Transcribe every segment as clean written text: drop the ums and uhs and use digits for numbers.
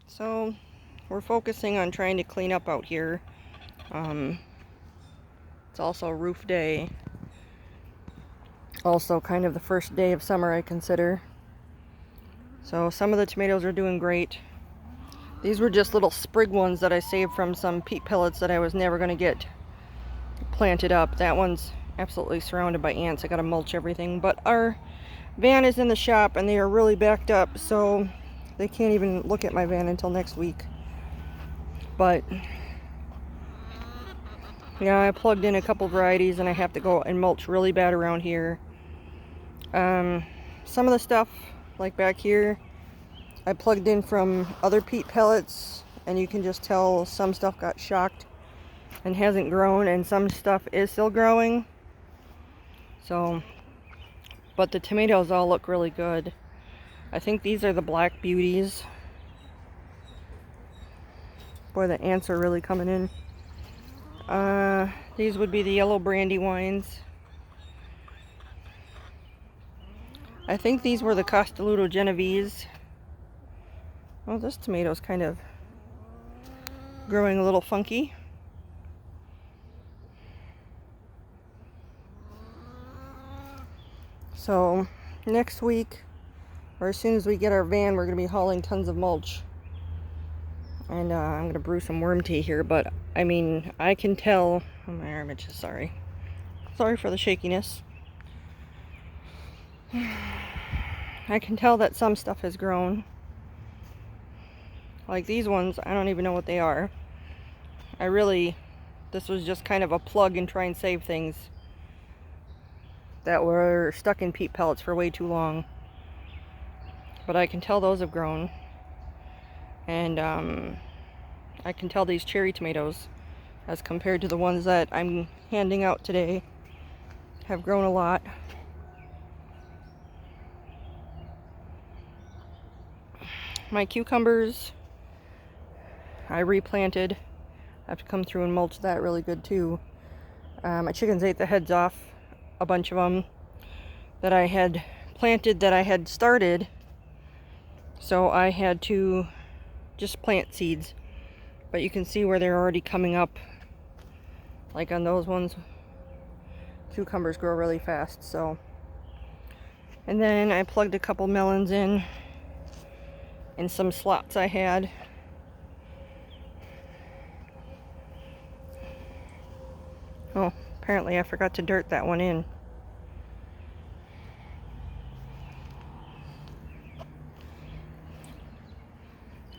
So we're focusing on trying to clean up out here. It's also roof day. Also kind of the first day of summer, I consider. So some of the tomatoes are doing great. These were just little sprig ones that I saved from some peat pellets that I was never going to get planted up. That one's absolutely surrounded by ants. I got to mulch everything. But our van is in the shop and they are really backed up, so they can't even look at my van until next week. But yeah, I plugged in a couple varieties and I have to go and mulch really bad around here. Some of the stuff, like back here, I plugged in from other peat pellets, and you can just tell some stuff got shocked and hasn't grown, and some stuff is still growing. So, but the tomatoes all look really good. I think these are the Black Beauties. Boy, the ants are really coming in. These would be the Yellow Brandywines. I think these were the Costoluto Genovese. Well, this tomato's kind of growing a little funky. So next week, or as soon as we get our van, we're going to be hauling tons of mulch. And I'm going to brew some worm tea here, but I mean, I can tell, oh, my arm itches, sorry. Sorry for the shakiness. I can tell that some stuff has grown. Like these ones, I don't even know what they are. This was just kind of a plug and try and save things that were stuck in peat pellets for way too long. But I can tell those have grown. And I can tell these cherry tomatoes, as compared to the ones that I'm handing out today, have grown a lot. My cucumbers, I replanted. I have to come through and mulch that really good too. My chickens ate the heads off a bunch of them that I had planted, that I had started. So I had to just plant seeds. But you can see where they're already coming up. Like on those ones, cucumbers grow really fast. So, and then I plugged a couple melons in some slots I had. Oh, apparently I forgot to dirt that one in.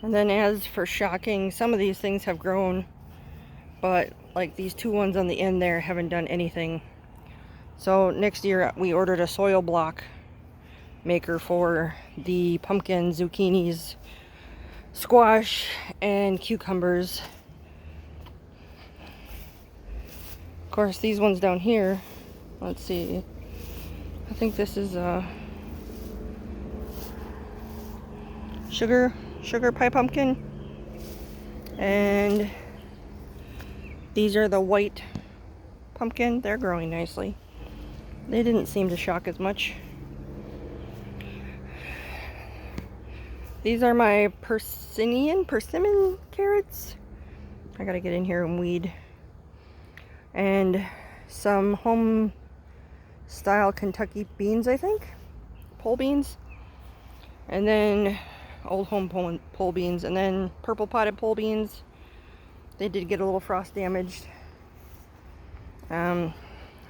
And then as for shocking, some of these things have grown, but like these two ones on the end there haven't done anything. So next year we ordered a soil block maker for the pumpkin, zucchinis, squash, and cucumbers. Of course, these ones down here, let's see, I think this is a sugar pie pumpkin, and these are the white pumpkin. They're growing nicely. They didn't seem to shock as much. These are my persimmon carrots. I gotta get in here and weed. And some home style Kentucky beans, I think. Pole beans. And then old home pole beans. And then purple potted pole beans. They did get a little frost damaged. I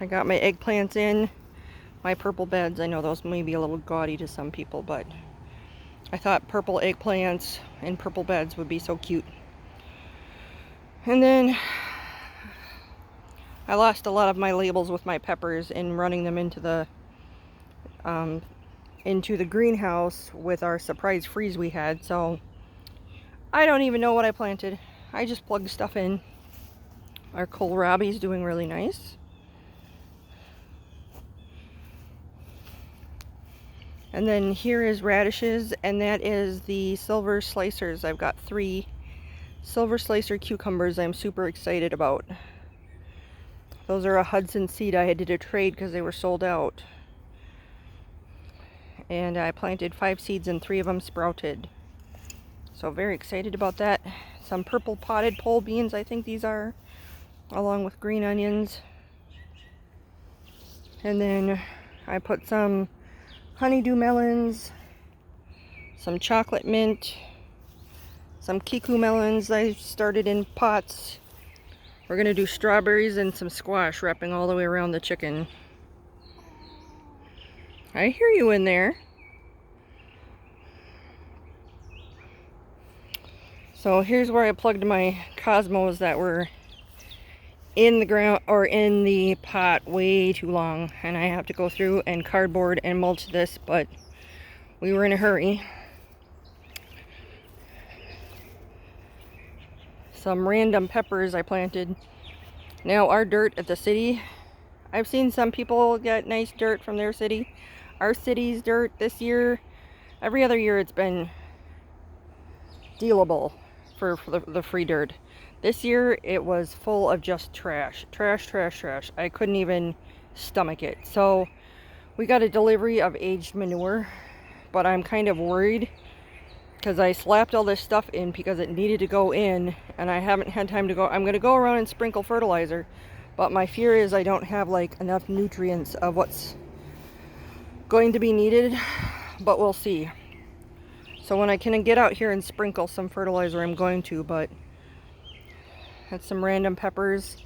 got my eggplants in. My purple beds. I know those may be a little gaudy to some people, but I thought purple eggplants and purple beds would be so cute. And then I lost a lot of my labels with my peppers in running them into the greenhouse with our surprise freeze we had. So I don't even know what I planted. I just plugged stuff in. Our kohlrabi's doing really nice. And then here is radishes, and that is the silver slicers. I've got 3 silver slicer cucumbers I'm super excited about. Those are a Hudson seed. I did a trade because they were sold out. And I planted 5 seeds and 3 of them sprouted. So very excited about that. Some purple potted pole beans, I think these are, along with green onions. And then I put some honeydew melons, some chocolate mint, some kiku melons I started in pots. We're gonna do strawberries and some squash, wrapping all the way around the chicken. I hear you in there. So here's where I plugged my cosmos that were in the ground or in the pot way too long, and I have to go through and cardboard and mulch this, but we were in a hurry. Some random peppers I planted. Now our dirt at the city, I've seen some people get nice dirt from their city. Our city's dirt this year, every other year it's been dealable for the free dirt. This year it was full of just trash. I couldn't even stomach it. So we got a delivery of aged manure, but I'm kind of worried because I slapped all this stuff in because it needed to go in, and I haven't had time to go. I'm going to go around and sprinkle fertilizer, but my fear is I don't have like enough nutrients of what's going to be needed, but we'll see. So when I can get out here and sprinkle some fertilizer, I'm going to, but that's some random peppers.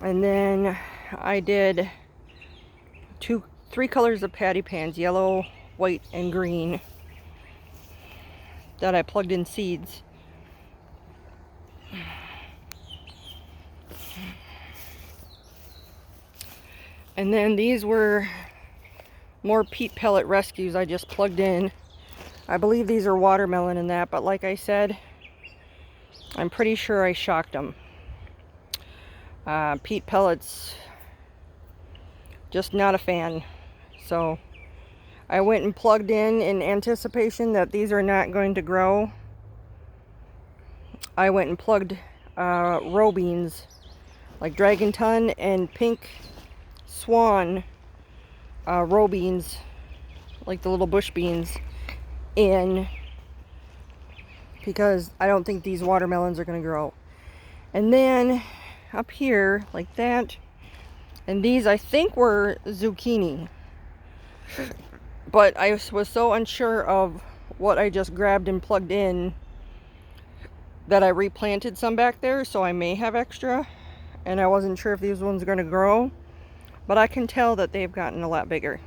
And then I did three colors of patty pans, yellow, white, and green, that I plugged in seeds. And then these were more peat pellet rescues I just plugged in. I believe these are watermelon and that, but like I said, I'm pretty sure I shocked them. Peat pellets, just not a fan. So I went and plugged in anticipation that these are not going to grow. I went and plugged row beans, like Dragon Ton and Pink Swan row beans, like the little bush beans, in, because I don't think these watermelons are going to grow. And then up here, like that, and these I think were zucchini, but I was so unsure of what I just grabbed and plugged in that I replanted some back there, so I may have extra, and I wasn't sure if these ones are going to grow, but I can tell that they've gotten a lot bigger.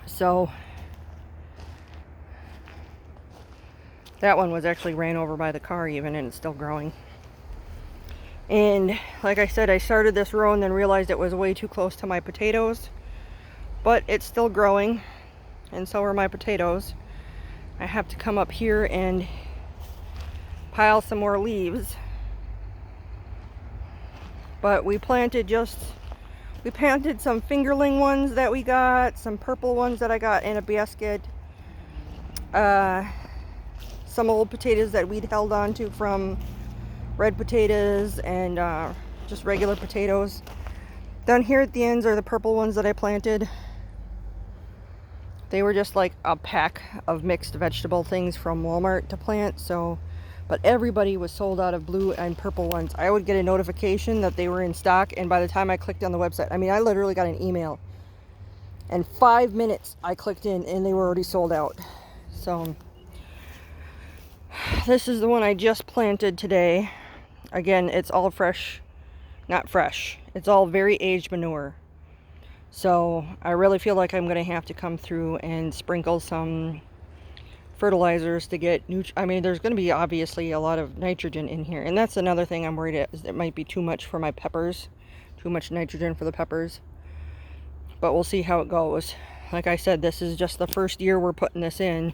So that one was actually ran over by the car even, and it's still growing. And like I said, I started this row and then realized it was way too close to my potatoes, but it's still growing, and so are my potatoes. I have to come up here and pile some more leaves. But we planted some fingerling ones that we got, some purple ones that I got in a basket, some old potatoes that we'd held on to from red potatoes, and just regular potatoes. Down here at the ends are the purple ones that I planted. They were just like a pack of mixed vegetable things from Walmart to plant, so, but everybody was sold out of blue and purple ones. I would get a notification that they were in stock, and by the time I clicked on the website, I mean, I literally got an email, and 5 minutes I clicked in and they were already sold out. So this is the one I just planted today. Again, it's all fresh, not fresh, it's all very aged manure. So I really feel like I'm going to have to come through and sprinkle some fertilizers to get I mean, there's going to be obviously a lot of nitrogen in here, and that's another thing I'm worried at, is it might be too much for my peppers, too much nitrogen for the peppers, but we'll see how it goes. Like I said, this is just the first year we're putting this in,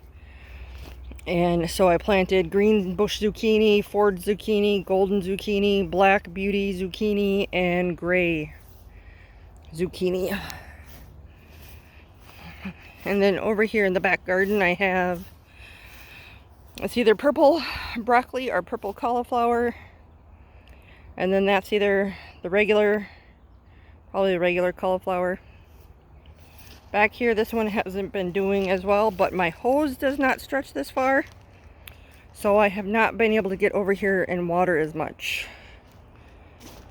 and so I planted green bush zucchini, Ford zucchini, golden zucchini, black beauty zucchini, and gray zucchini. And then over here in the back garden I have, it's either purple broccoli or purple cauliflower, and then that's either the regular, probably the regular cauliflower. Back here, this one hasn't been doing as well, but my hose does not stretch this far. So I have not been able to get over here and water as much.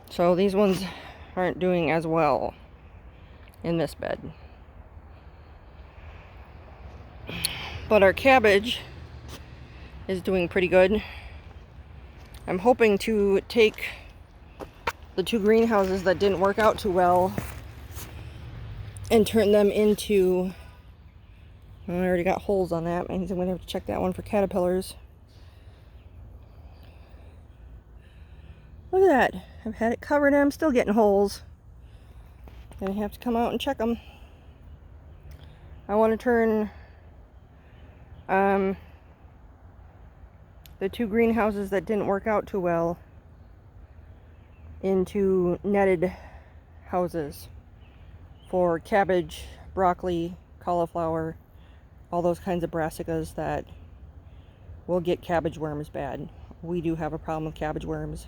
So these ones aren't doing as well in this bed. But our cabbage is doing pretty good. I'm hoping to take the 2 greenhouses that didn't work out too well and turn them into, I already got holes on that. I think I'm going to have to check that one for caterpillars. Look at that. I've had it covered and I'm still getting holes. Gonna have to come out and check them. I want to turn the 2 greenhouses that didn't work out too well into netted houses for cabbage, broccoli, cauliflower, all those kinds of brassicas that will get cabbage worms bad. We do have a problem with cabbage worms.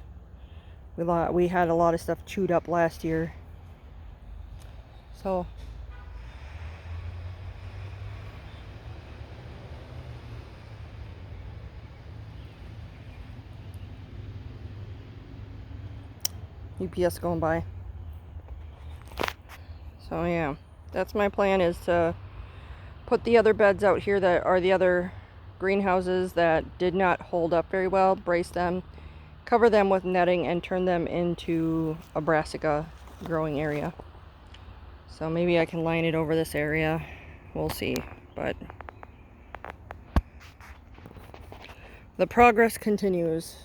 We had a lot of stuff chewed up last year. So UPS going by. So yeah, that's my plan, is to put the other beds out here that are the other greenhouses that did not hold up very well, brace them, cover them with netting, and turn them into a brassica growing area. So maybe I can line it over this area. We'll see. But the progress continues.